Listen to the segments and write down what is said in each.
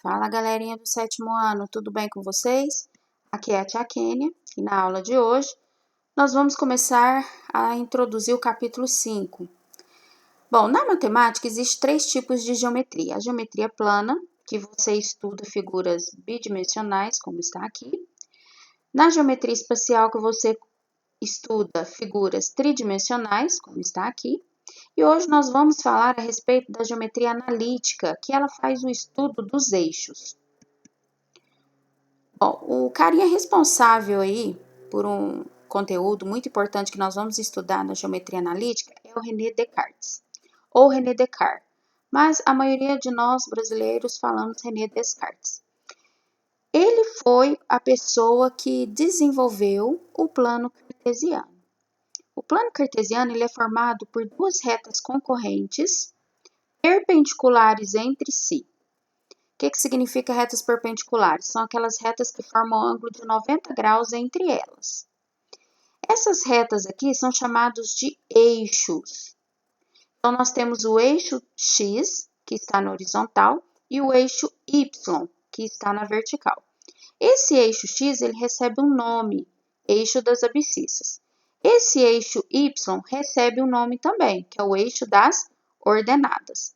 Fala, galerinha do 7º ano, tudo bem com vocês? Aqui é a tia Kênia e na aula de hoje nós vamos começar a introduzir o capítulo 5. Bom, na matemática existem 3 tipos de geometria. A geometria plana, que você estuda figuras bidimensionais, como está aqui. Na geometria espacial, que você estuda figuras tridimensionais, como está aqui. E hoje nós vamos falar a respeito da geometria analítica, que ela faz o estudo dos eixos. Bom, o carinha responsável aí por um conteúdo muito importante que nós vamos estudar na geometria analítica é o René Descartes, ou René Descartes, mas a maioria de nós brasileiros falamos René Descartes. Ele foi a pessoa que desenvolveu o plano cartesiano. O plano cartesiano ele é formado por duas retas concorrentes, perpendiculares entre si. O que significa retas perpendiculares? São aquelas retas que formam ângulo de 90 graus entre elas. Essas retas aqui são chamadas de eixos. Então, nós temos o eixo X, que está na horizontal, e o eixo Y, que está na vertical. Esse eixo X ele recebe um nome, eixo das abscissas. Esse eixo Y recebe um nome também, que é o eixo das ordenadas.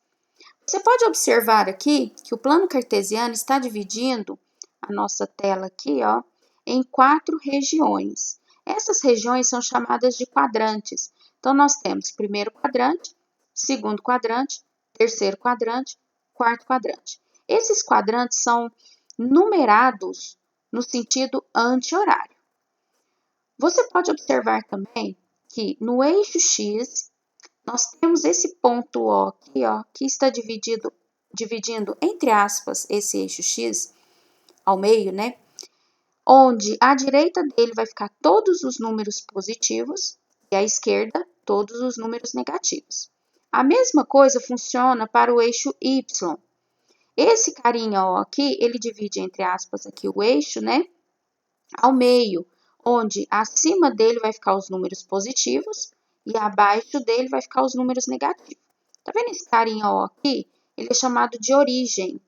Você pode observar aqui que o plano cartesiano está dividindo a nossa tela aqui, ó, em 4 regiões. Essas regiões são chamadas de quadrantes. Então, nós temos primeiro quadrante, segundo quadrante, terceiro quadrante, quarto quadrante. Esses quadrantes são numerados no sentido anti-horário. Você pode observar também que no eixo X, nós temos esse ponto O aqui, ó, que está dividindo, entre aspas, esse eixo X ao meio, né? Onde à direita dele vai ficar todos os números positivos e à esquerda todos os números negativos. A mesma coisa funciona para o eixo Y. Esse carinha ó, aqui, ele divide, entre aspas, aqui o eixo, né? Ao meio, onde acima dele vai ficar os números positivos e abaixo dele vai ficar os números negativos. Tá vendo esse carinha ó, aqui? Ele é chamado de origem.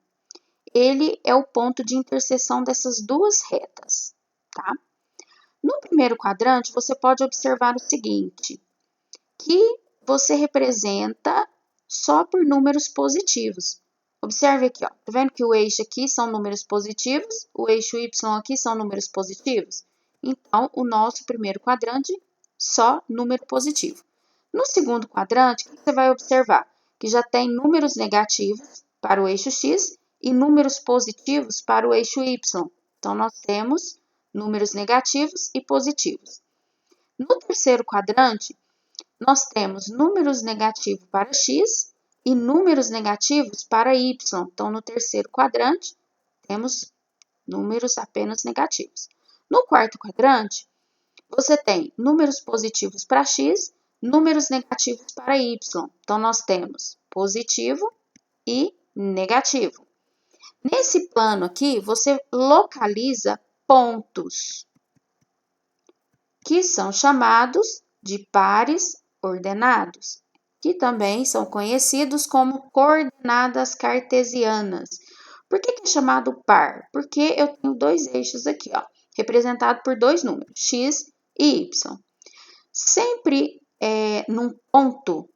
Ele é o ponto de interseção dessas duas retas, tá? No primeiro quadrante, você pode observar o seguinte, que você representa só por números positivos. Observe aqui, ó, tá vendo que o eixo aqui são números positivos, o eixo Y aqui são números positivos? Então, o nosso primeiro quadrante, só número positivo. No segundo quadrante, você vai observar que já tem números negativos para o eixo X e números positivos para o eixo Y. Então, nós temos números negativos e positivos. No terceiro quadrante, nós temos números negativos para X e números negativos para Y. Então, no terceiro quadrante, temos números apenas negativos. No quarto quadrante, você tem números positivos para X, números negativos para Y. Então, nós temos positivo e negativo. Nesse plano aqui, você localiza pontos, que são chamados de pares ordenados, que também são conhecidos como coordenadas cartesianas. Por que é chamado par? Porque eu tenho dois eixos aqui, ó, representado por dois números, x e y. Sempre num ponto,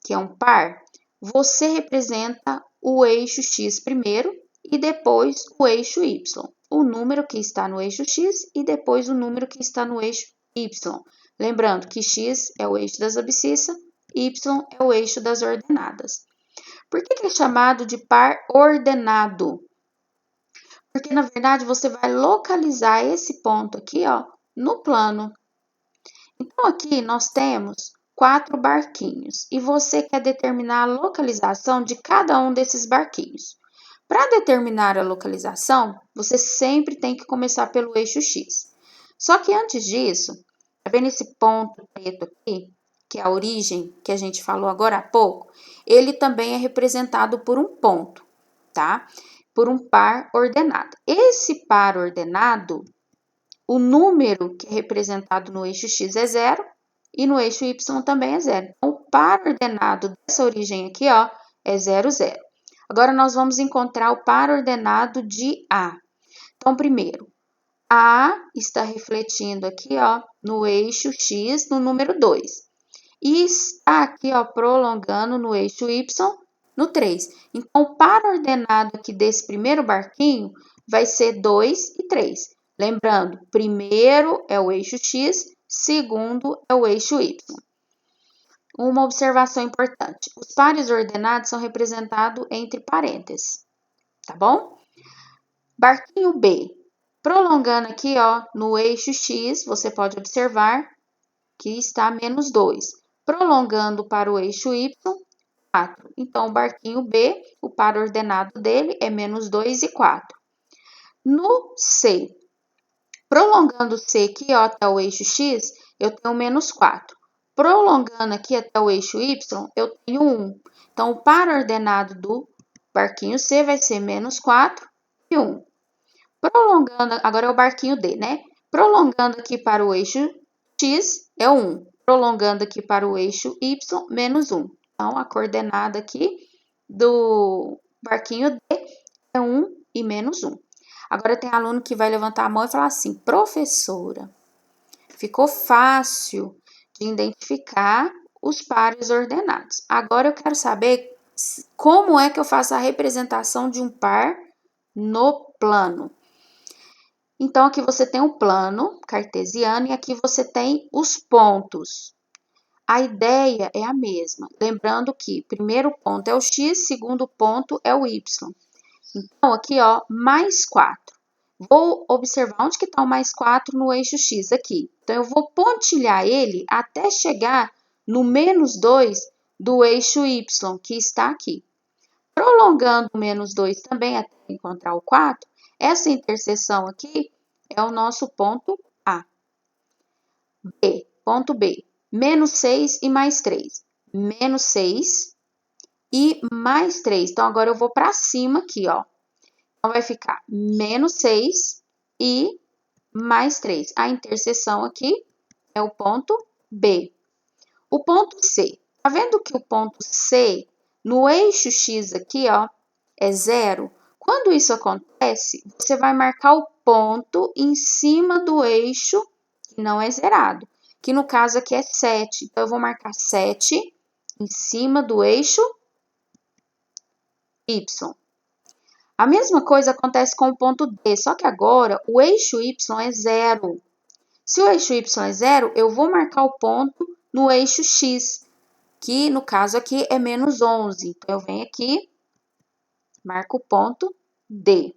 que é um par, você representa o eixo x primeiro e depois o eixo y. O número que está no eixo x e depois o número que está no eixo y. Lembrando que x é o eixo das abscissas, y é o eixo das ordenadas. Por que é chamado de par ordenado? Porque, na verdade, você vai localizar esse ponto aqui, ó, no plano. Então, aqui nós temos 4 barquinhos e você quer determinar a localização de cada um desses barquinhos. Para determinar a localização, você sempre tem que começar pelo eixo X. Só que antes disso, tá vendo esse ponto preto aqui, que é a origem que a gente falou agora há pouco? Ele também é representado por um ponto, tá? Por um par ordenado. Esse par ordenado, o número que é representado no eixo X é 0 e no eixo Y também é 0. Então, o par ordenado dessa origem aqui, ó, é 0, 0. Agora, nós vamos encontrar o par ordenado de A. Então, primeiro, A está refletindo aqui, ó, no eixo X, no número 2. E está aqui, ó, prolongando no eixo Y, no 3. Então, o par ordenado aqui desse primeiro barquinho vai ser 2 e 3. Lembrando, primeiro é o eixo X, segundo é o eixo Y. Uma observação importante: os pares ordenados são representados entre parênteses, tá bom? Barquinho B, prolongando aqui, ó, no eixo X, você pode observar que está menos 2. Prolongando para o eixo Y, 4. Então, o barquinho B, o par ordenado dele é menos 2 e 4. No C, prolongando o C aqui, ó, até o eixo X, eu tenho menos 4. Prolongando aqui até o eixo Y, eu tenho 1. Então, o par ordenado do barquinho C vai ser menos 4 e 1. Prolongando, agora é o barquinho D, né? Prolongando aqui para o eixo X é 1. Prolongando aqui para o eixo Y, menos 1. Então, a coordenada aqui do barquinho D é 1 e menos 1. Agora, tem aluno que vai levantar a mão e falar assim: professora, ficou fácil de identificar os pares ordenados. Agora, eu quero saber como é que eu faço a representação de um par no plano. Então, aqui você tem um plano cartesiano e aqui você tem os pontos. A ideia é a mesma, lembrando que primeiro ponto é o x, segundo ponto é o y. Então, aqui, ó, mais 4. Vou observar onde que está o mais 4 no eixo x aqui. Então, eu vou pontilhar ele até chegar no menos 2 do eixo y, que está aqui. Prolongando o menos 2 também até encontrar o 4, essa interseção aqui é o nosso ponto A. B, ponto B, menos 6 e mais 3. Menos 6 e mais 3. Então, agora eu vou para cima aqui, ó. Então, vai ficar menos 6 e mais 3. A interseção aqui é o ponto B. O ponto C. Tá vendo que o ponto C, no eixo X aqui, ó, é 0? Quando isso acontece, você vai marcar o ponto em cima do eixo que não é zerado, que no caso aqui é 7. Então, eu vou marcar 7 em cima do eixo Y. A mesma coisa acontece com o ponto D, só que agora o eixo Y é 0. Se o eixo Y é 0, eu vou marcar o ponto no eixo X, que no caso aqui é menos 11. Então, eu venho aqui, marco o ponto D.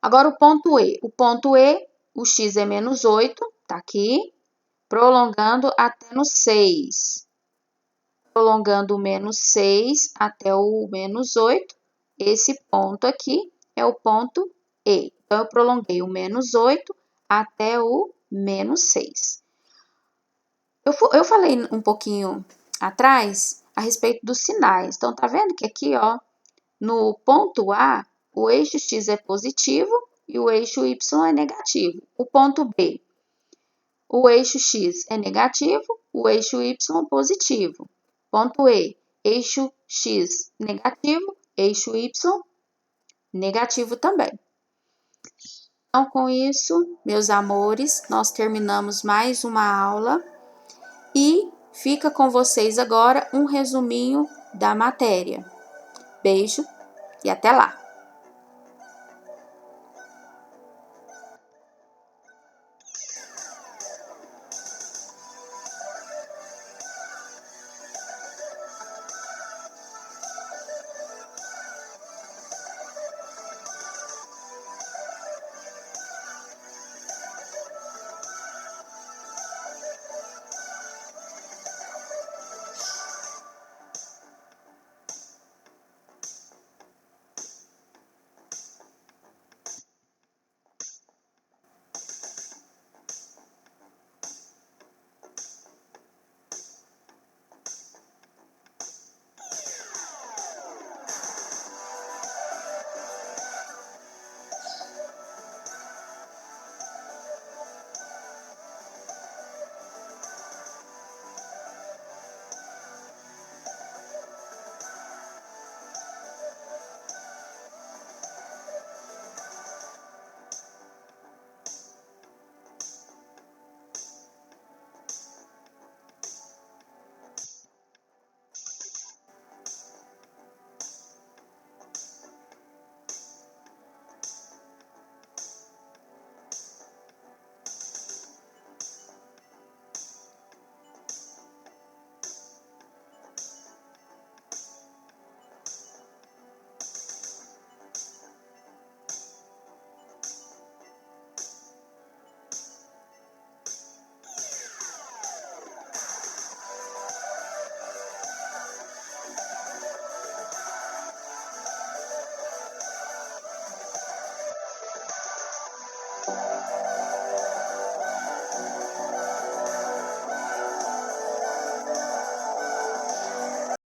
Agora, o ponto E. O ponto E, o X é menos 8, tá aqui, prolongando até no 6. Prolongando o menos 6 até o menos 8, esse ponto aqui é o ponto E. Então, eu prolonguei o menos 8 até o menos 6. Eu falei um pouquinho atrás a respeito dos sinais. Então, tá vendo que aqui, ó, no ponto A, o eixo X é positivo e o eixo Y é negativo. O ponto B, o eixo X é negativo, o eixo Y positivo. Ponto E, eixo X negativo, eixo Y negativo também. Então, com isso, meus amores, nós terminamos mais uma aula e fica com vocês agora um resuminho da matéria. Beijo e até lá!